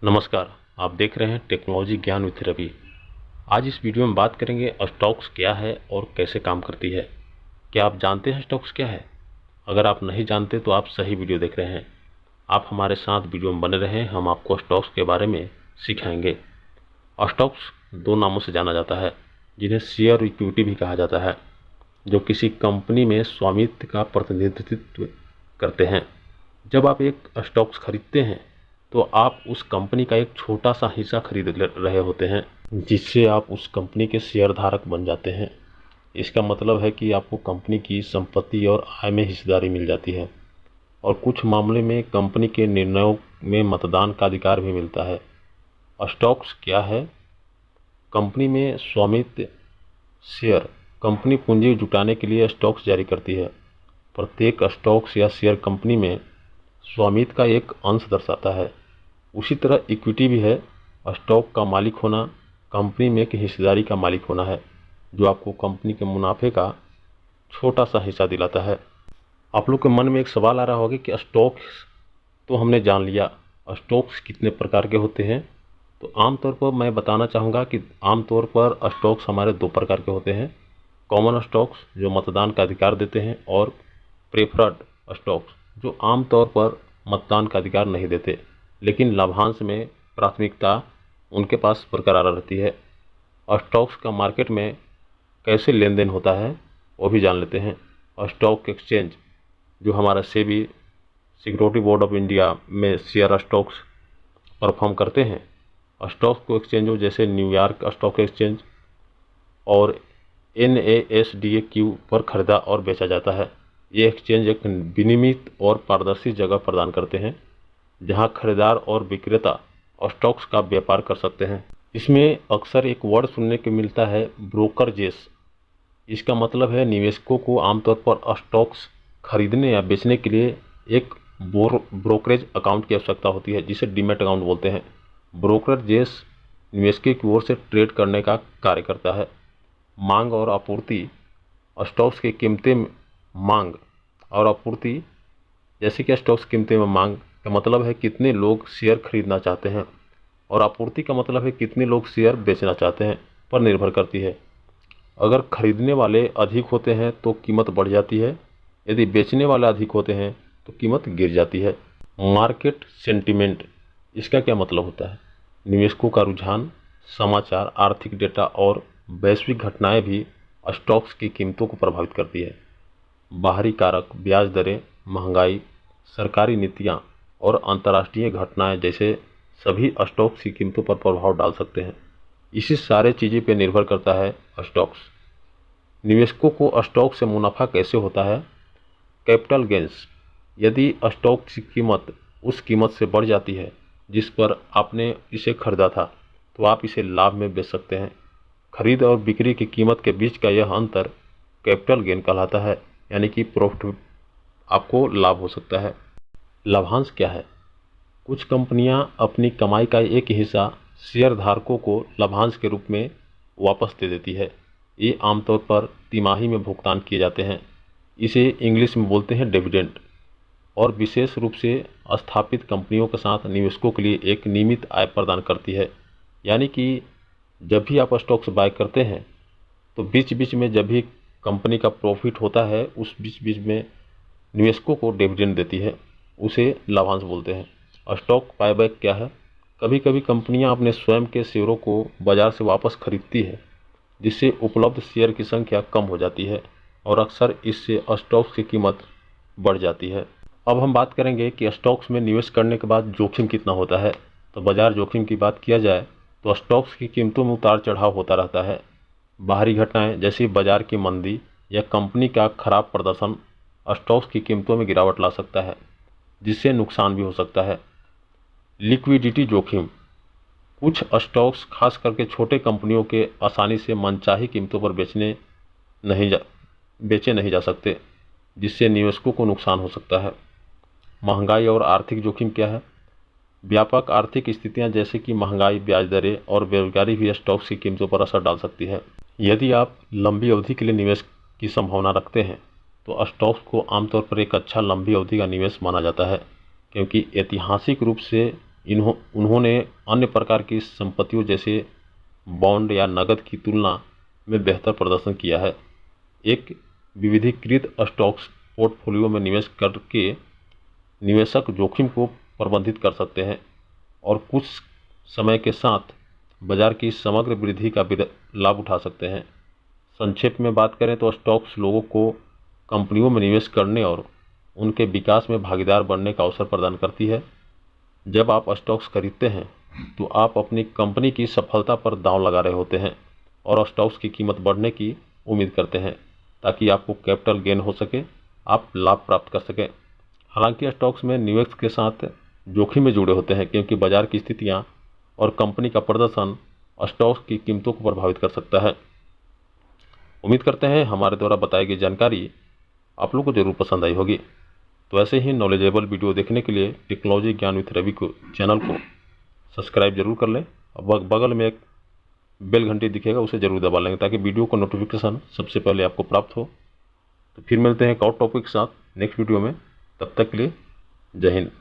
नमस्कार, आप देख रहे हैं टेक्नोलॉजी ज्ञान विथ रवि। आज इस वीडियो में बात करेंगे स्टॉक्स क्या है और कैसे काम करती है। क्या आप जानते हैं स्टॉक्स क्या है? अगर आप नहीं जानते तो आप सही वीडियो देख रहे हैं। आप हमारे साथ वीडियो में बने रहें, हम आपको स्टॉक्स के बारे में सिखाएंगे। स्टॉक्स दो नामों से जाना जाता है, जिन्हें शेयर और इक्विटी भी कहा जाता है, जो किसी कंपनी में स्वामित्व का प्रतिनिधित्व करते हैं। जब आप एक स्टॉक्स खरीदते हैं तो आप उस कंपनी का एक छोटा सा हिस्सा खरीद रहे होते हैं, जिससे आप उस कंपनी के शेयरधारक बन जाते हैं। इसका मतलब है कि आपको कंपनी की संपत्ति और आय में हिस्सेदारी मिल जाती है और कुछ मामले में कंपनी के निर्णयों में मतदान का अधिकार भी मिलता है। स्टॉक्स क्या है? कंपनी में स्वामित्व शेयर। कंपनी पूंजी जुटाने के लिए स्टॉक्स जारी करती है। प्रत्येक स्टॉक्स या शेयर कंपनी में स्वामित्व का एक अंश दर्शाता है। उसी तरह इक्विटी भी है। स्टॉक का मालिक होना कंपनी में एक हिस्सेदारी का मालिक होना है, जो आपको कंपनी के मुनाफे का छोटा सा हिस्सा दिलाता है। आप लोग के मन में एक सवाल आ रहा होगा कि स्टॉक्स तो हमने जान लिया, स्टॉक्स कितने प्रकार के होते हैं? तो आमतौर पर मैं बताना चाहूँगा कि आमतौर पर स्टॉक्स हमारे दो प्रकार के होते हैं। कॉमन स्टॉक्स जो मतदान का अधिकार देते हैं, और प्रेफर्ड स्टॉक्स जो आमतौर पर मतदान का अधिकार नहीं देते, लेकिन लाभांश में प्राथमिकता उनके पास बरकरार रहती है। स्टॉक्स का मार्केट में कैसे लेन देन होता है वो भी जान लेते हैं। स्टॉक एक्सचेंज जो हमारा SEBI security board of India में शेयर स्टॉक्स परफॉर्म करते हैं। स्टॉक को एक्सचेंजों जैसे न्यूयॉर्क स्टॉक एक्सचेंज और NASDAQ पर खरीदा और बेचा जाता है। ये एक्सचेंज एक विनियमित और पारदर्शी जगह प्रदान करते हैं, जहां खरीदार और विक्रेता स्टॉक्स का व्यापार कर सकते हैं। इसमें अक्सर एक वर्ड सुनने को मिलता है, ब्रोकरेजेस। इसका मतलब है निवेशकों को आमतौर पर स्टॉक्स खरीदने या बेचने के लिए एक ब्रोकरेज अकाउंट की आवश्यकता होती है, जिसे डीमैट अकाउंट बोलते हैं। ब्रोकरेजेस निवेशकों की ओर से ट्रेड करने का कार्य करता है। मांग और आपूर्ति। स्टॉक्स की कीमतें मांग और आपूर्ति। जैसे कि स्टॉक्स कीमतें में मांग का मतलब है कितने लोग शेयर खरीदना चाहते हैं, और आपूर्ति का मतलब है कितने लोग शेयर बेचना चाहते हैं, पर निर्भर करती है। अगर खरीदने वाले अधिक होते हैं तो कीमत बढ़ जाती है, यदि बेचने वाले अधिक होते हैं तो कीमत गिर जाती है। मार्केट सेंटिमेंट, इसका क्या मतलब होता है? निवेशकों का रुझान, समाचार, आर्थिक डेटा और वैश्विक घटनाएं भी स्टॉक्स की कीमतों को प्रभावित करती है। बाहरी कारक, ब्याज दरें, महंगाई, सरकारी नीतियां और अंतर्राष्ट्रीय घटनाएं जैसे सभी स्टॉक्स की कीमतों पर प्रभाव डाल सकते हैं। इसी सारे चीज़ों पर निर्भर करता है स्टॉक्स। निवेशकों को स्टॉक से मुनाफा कैसे होता है? Capital gains. यदि स्टॉक की कीमत उस कीमत से बढ़ जाती है जिस पर आपने इसे खरीदा था, तो आप इसे लाभ में बेच सकते हैं। खरीद और बिक्री की कीमत के बीच का यह अंतर कैपिटल गेन कहलाता है, यानी कि प्रॉफिट, आपको लाभ हो सकता है। लाभांश क्या है? कुछ कंपनियां अपनी कमाई का एक हिस्सा शेयर धारकों को लाभांश के रूप में वापस दे देती है। ये आमतौर पर तिमाही में भुगतान किए जाते हैं। इसे इंग्लिश में बोलते हैं डिविडेंड, और विशेष रूप से स्थापित कंपनियों के साथ निवेशकों के लिए एक नियमित आय प्रदान करती है। यानी कि जब भी आप स्टॉक्स बाय करते हैं तो बीच बीच में जब भी कंपनी का प्रॉफिट होता है, उस बीच बीच में निवेशकों को डिविडेंड देती है, उसे लाभांश बोलते हैं। स्टॉक बायबैक क्या है? कभी कभी कंपनियां अपने स्वयं के शेयरों को बाजार से वापस खरीदती है, जिससे उपलब्ध शेयर की संख्या कम हो जाती है, और अक्सर इससे स्टॉक्स की कीमत बढ़ जाती है। अब हम बात करेंगे कि स्टॉक्स में निवेश करने के बाद जोखिम कितना होता है। तो बाजार जोखिम की बात किया जाए तो स्टॉक्स की कीमतों में उतार चढ़ाव होता रहता है। बाहरी घटनाएं जैसे बाजार की मंदी या कंपनी का खराब प्रदर्शन स्टॉक्स की कीमतों में गिरावट ला सकता है, जिससे नुकसान भी हो सकता है। लिक्विडिटी जोखिम। कुछ स्टॉक्स, खास करके छोटे कंपनियों के, आसानी से मनचाही कीमतों पर बेचे नहीं जा सकते, जिससे निवेशकों को नुकसान हो सकता है। महंगाई और आर्थिक जोखिम क्या है? व्यापक आर्थिक स्थितियां जैसे कि महंगाई, ब्याज दरें और बेरोजगारी भी स्टॉक्स की कीमतों पर असर डाल सकती है। यदि आप लंबी अवधि के लिए निवेश की संभावना रखते हैं तो स्टॉक्स को आमतौर पर एक अच्छा लंबी अवधि का निवेश माना जाता है, क्योंकि ऐतिहासिक रूप से उन्होंने अन्य प्रकार की संपत्तियों जैसे बॉन्ड या नकद की तुलना में बेहतर प्रदर्शन किया है। एक विविधीकृत स्टॉक्स पोर्टफोलियो में निवेश करके निवेशक जोखिम को प्रबंधित कर सकते हैं और कुछ समय के साथ बाजार की समग्र वृद्धि का लाभ उठा सकते हैं। संक्षेप में बात करें तो स्टॉक्स लोगों को कंपनियों में निवेश करने और उनके विकास में भागीदार बनने का अवसर प्रदान करती है। जब आप स्टॉक्स खरीदते हैं तो आप अपनी कंपनी की सफलता पर दांव लगा रहे होते हैं और स्टॉक्स की कीमत बढ़ने की उम्मीद करते हैं ताकि आपको कैपिटल गेन हो सके, आप लाभ प्राप्त कर सकें। हालांकि स्टॉक्स में निवेश के साथ जोखिम में जुड़े होते हैं क्योंकि बाजार की स्थितियां और कंपनी का प्रदर्शन स्टॉक्स की कीमतों को प्रभावित कर सकता है। उम्मीद करते हैं हमारे द्वारा बताई गई जानकारी आप लोगों को जरूर पसंद आई होगी। तो ऐसे ही नॉलेजेबल वीडियो देखने के लिए टेक्नोलॉजी ज्ञान विद रवि को चैनल को सब्सक्राइब जरूर कर लें और बगल में एक बेल घंटी दिखेगा, उसे जरूर दबा लेंगे ताकि वीडियो को नोटिफिकेशन सबसे पहले आपको प्राप्त हो। तो फिर मिलते हैं एक और टॉपिक के साथ नेक्स्ट वीडियो में। तब तक के लिए जय हिंद।